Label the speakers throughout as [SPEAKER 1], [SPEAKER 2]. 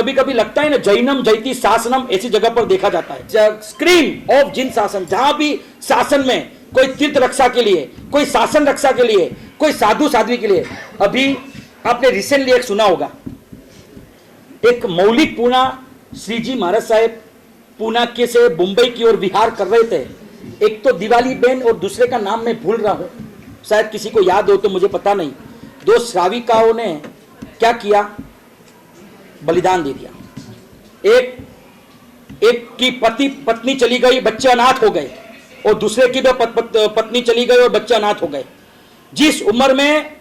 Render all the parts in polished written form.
[SPEAKER 1] कभी कभी लगता है ना, जैनम जयति शासनम ऐसी जगह पर देखा जाता है। स्क्रीन ऑफ जिन शासन, जहां भी शासन में कोई तीर्थ रक्षा के लिए, कोई शासन रक्षा के लिए, कोई साधु साध्वी के लिए। अभी आपने रिसेंटली एक सुना होगा, एक मौलिक पूना श्री जी महाराज साहेब पूना के से मुंबई की ओर विहार कर रहे थे। एक तो दिवाली बेन और दूसरे का नाम मैं भूल रहा हूं, शायद किसी को याद हो तो मुझे पता नहीं। दो श्राविकाओं ने क्या किया, बलिदान दे दिया। एक की पत्नी चली गई, बच्चे अनाथ हो गए, और दूसरे की तो पत्नी चली गई और बच्चे अनाथ हो गए। जिस उम्र में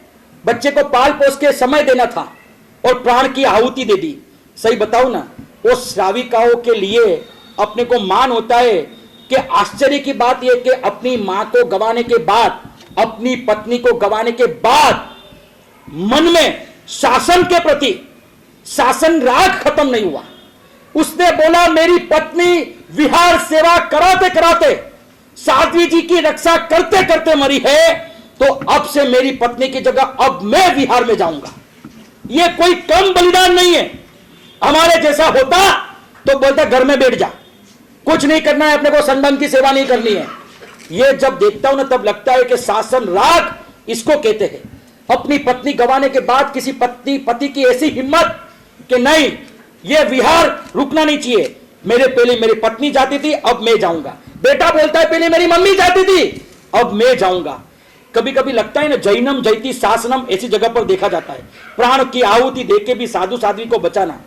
[SPEAKER 1] बच्चे को पाल पोस के समय देना था और प्राण की आहुति दे दी। सही बताओ ना, वो श्राविकाओं के लिए अपने को मान होता है कि आश्चर्य की बात यह कि अपनी मां को गंवाने के बाद, अपनी पत्नी को गंवाने के बाद मन में शासन के प्रति शासन राग खत्म नहीं हुआ। उसने बोला, मेरी पत्नी विहार सेवा कराते कराते, साध्वी जी की रक्षा करते करते मरी है, तो अब से मेरी पत्नी की जगह अब मैं विहार में जाऊंगा। यह कोई कम बलिदान नहीं है। हमारे जैसा होता तो बोलता घर में बैठ जा, कुछ नहीं करना है, अपने को संबंध की सेवा नहीं करनी है। यह जब देखता हूं ना, तब लगता है कि शासन राग इसको कहते हैं। अपनी पत्नी गंवाने के बाद किसी पति की ऐसी हिम्मत कि नहीं, यह विहार रुकना नहीं चाहिए, पहले मेरी पत्नी जाती थी, अब मैं जाऊंगा। बेटा बोलता है, पहले मेरी मम्मी जाती थी, अब मैं जाऊंगा। कभी कभी लगता है ना, जैनम जयति शासनम ऐसी जगह पर देखा जाता है। प्राण की आहुति देके भी साधु साध्वी को बचाना।